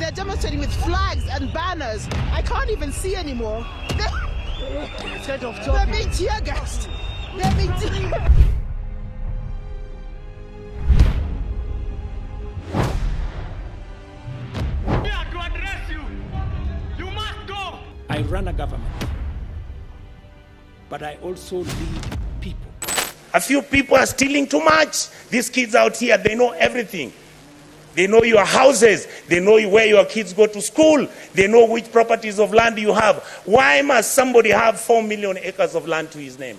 They're demonstrating with flags and banners. I can't even see anymore. They're being tear gassed. They're being To address you, you must go. I run a government, but I also lead people. A few people are stealing too much. These kids out here, they know everything. They know your houses. They know where your kids go to school. They know which properties of land you have. Why must somebody have 4 million acres of land to his name?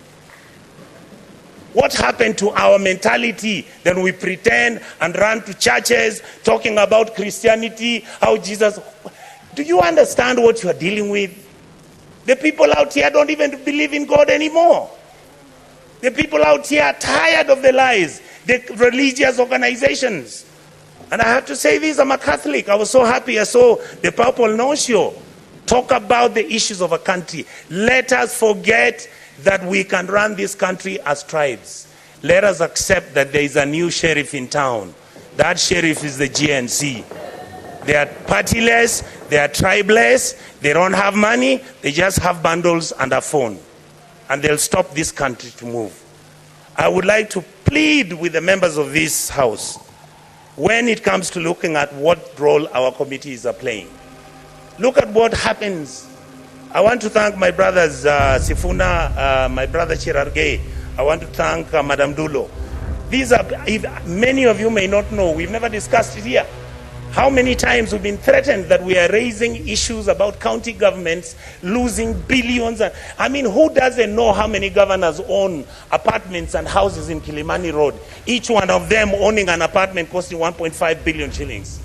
What happened to our mentality? Then we pretend and run to churches talking about Christianity, how Jesus... Do you understand what you are dealing with? The people out here don't even believe in God anymore. The people out here are tired of the lies, the religious organizations. And I have to say this, I'm a Catholic. I was so happy I saw the Papal Nuncio talk about the issues of a country. Let us forget that we can run this country as tribes. Let us accept that there is a new sheriff in town. That sheriff is the GNC. They are partyless, they are tribeless, they don't have money, they just have bundles and a phone. And they'll stop this country to move. I would like to plead with the members of this house when it comes to looking at what role our committees are playing. Look at what happens. I want to thank my brothers Sifuna, my brother Chirargei. I want to thank Madam Dulo. These are, many of you may not know, we've never discussed it here. How many times we've been threatened that we are raising issues about county governments losing billions. I mean, who doesn't know how many governors own apartments and houses in Kilimani Road? Each one of them owning an apartment costing 1.5 billion shillings.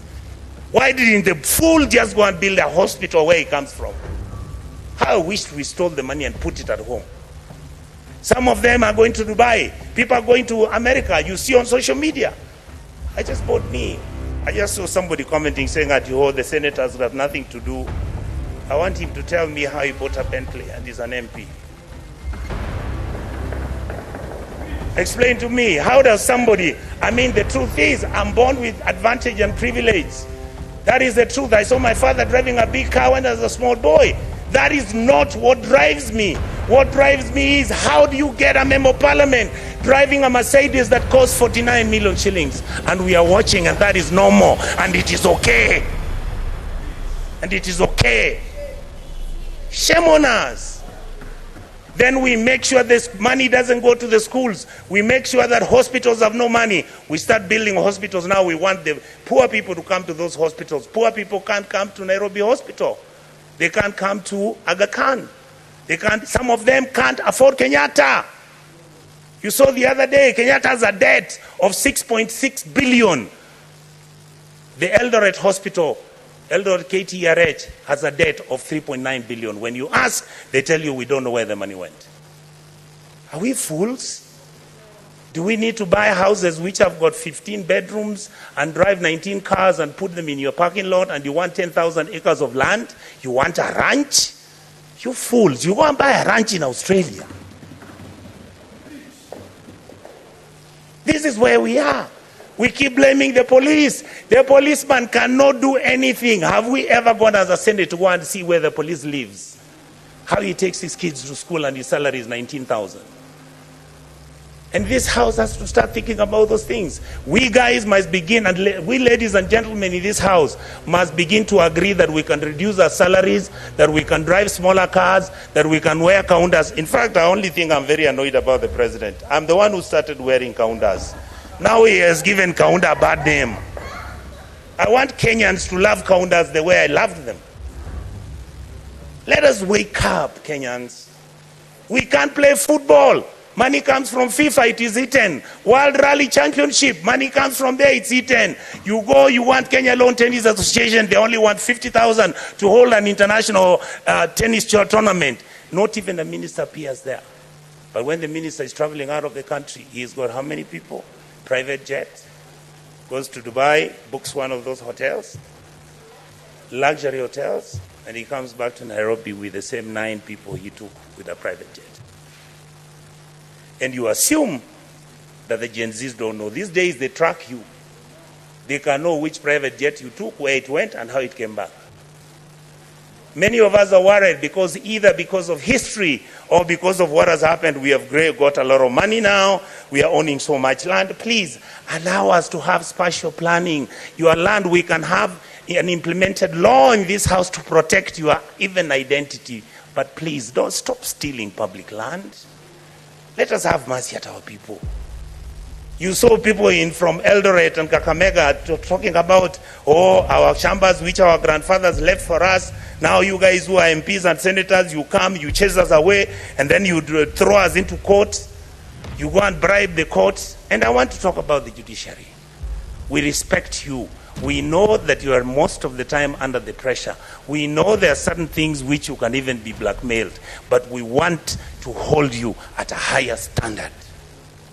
Why didn't the fool just go and build a hospital where he comes from? How I wish we stole the money and put it at home. Some of them are going to Dubai. People are going to America. You see on social media. I just saw somebody commenting saying that the senators have nothing to do. I want him to tell me how he bought a Bentley and is an MP. Explain to me, how does somebody, I mean, the truth is, I'm born with advantage and privilege. That is the truth. I saw my father driving a big car when I was a small boy. That is not what drives me. What drives me is, how do you get a member of parliament driving a Mercedes that costs 49 million shillings? And we are watching, and that is normal, and it is okay. And it is okay. Shame on us. Then we make sure this money doesn't go to the schools. We make sure that hospitals have no money. We start building hospitals now. We want the poor people to come to those hospitals. Poor people can't come to Nairobi Hospital. They can't come to Aga Khan. Some of them can't afford Kenyatta. You saw the other day, Kenyatta has a debt of 6.6 billion. The Eldoret Hospital, Eldoret KTRH, has a debt of 3.9 billion. When you ask, they tell you we don't know where the money went. Are we fools? Do we need to buy houses which have got 15 bedrooms and drive 19 cars and put them in your parking lot, and you want 10,000 acres of land? You want a ranch? You fools, you go and buy a ranch in Australia. This is where we are. We keep blaming the police. The policeman cannot do anything. Have we ever gone as a Senate to go and see where the police lives? How he takes his kids to school and his salary is 19,000. And this house has to start thinking about those things. We guys must begin, and we ladies and gentlemen in this house must begin to agree that we can reduce our salaries, that we can drive smaller cars, that we can wear kaundas. In fact, the only thing I'm very annoyed about the president, I'm the one who started wearing kaundas. Now he has given kaunda a bad name. I want Kenyans to love kaundas the way I loved them. Let us wake up, Kenyans. We can't play football. Money comes from FIFA, it is eaten. World Rally Championship, money comes from there, it's eaten. You go, you want Kenya Lawn Tennis Association, they only want 50,000 to hold an international tennis tournament. Not even a minister appears there. But when the minister is traveling out of the country, he's got how many people? Private jet, goes to Dubai, books one of those hotels, luxury hotels, and he comes back to Nairobi with the same 9 people he took with a private jet. And you assume that the Gen Zs don't know. These days they track you. They can know which private jet you took, where it went, and how it came back. Many of us are worried because either because of history or because of what has happened, we have got a lot of money now, we are owning so much land. Please allow us to have spatial planning. Your land, we can have an implemented law in this house to protect your even identity. But please don't stop stealing public land. Let us have mercy at our people. You saw people from Eldoret and Kakamega talking about, our chambers which our grandfathers left for us. Now you guys who are MPs and senators, you come, you chase us away, and then you throw us into court. You go and bribe the courts. And I want to talk about the judiciary. We respect you. We know that you are most of the time under the pressure. We know there are certain things which you can even be blackmailed. But we want to hold you at a higher standard.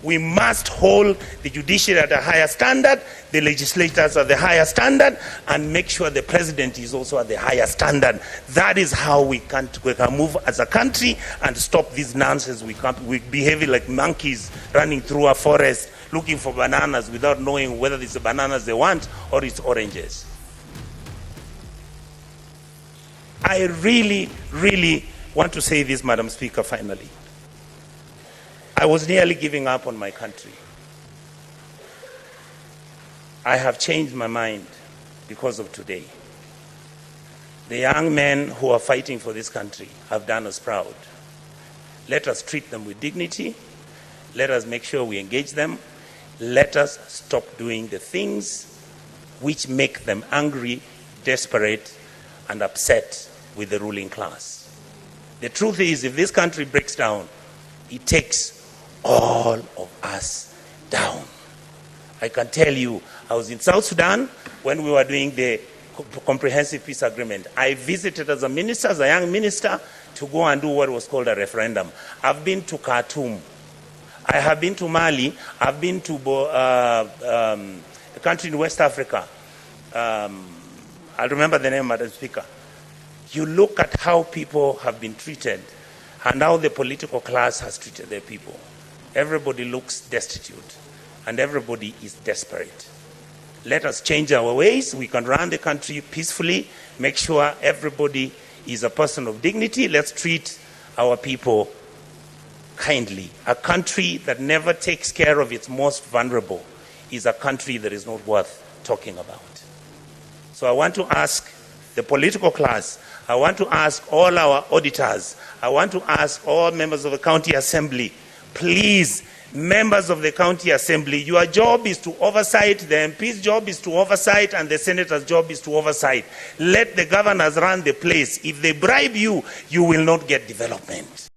We must hold the judiciary at a higher standard, the legislators at the higher standard, and make sure the president is also at the higher standard. That is how we can move as a country and stop this nonsense. We behave like monkeys running through a forest looking for bananas without knowing whether it's the bananas they want or it's oranges. I really, really want to say this, Madam Speaker, finally. I was nearly giving up on my country. I have changed my mind because of today. The young men who are fighting for this country have done us proud. Let us treat them with dignity. Let us make sure we engage them. Let us stop doing the things which make them angry, desperate, and upset with the ruling class. The truth is, if this country breaks down, it takes all of us down. I can tell you, I was in South Sudan when we were doing the comprehensive peace agreement. I visited as a minister, as a young minister, to go and do what was called a referendum. I've been to Khartoum. I have been to Mali. I've been to a country in West Africa. I'll remember the name, Madam Speaker. You look at how people have been treated and how the political class has treated their people. Everybody looks destitute and everybody is desperate. Let us change our ways. We can run the country peacefully, make sure everybody is a person of dignity. Let's treat our people kindly. A country that never takes care of its most vulnerable is a country that is not worth talking about. So I want to ask the political class, I want to ask all our auditors, I want to ask all members of the county assembly, please, members of the county assembly, your job is to oversight, the MP's job is to oversight, and the senator's job is to oversight. Let the governors run the place. If they bribe you, you will not get development.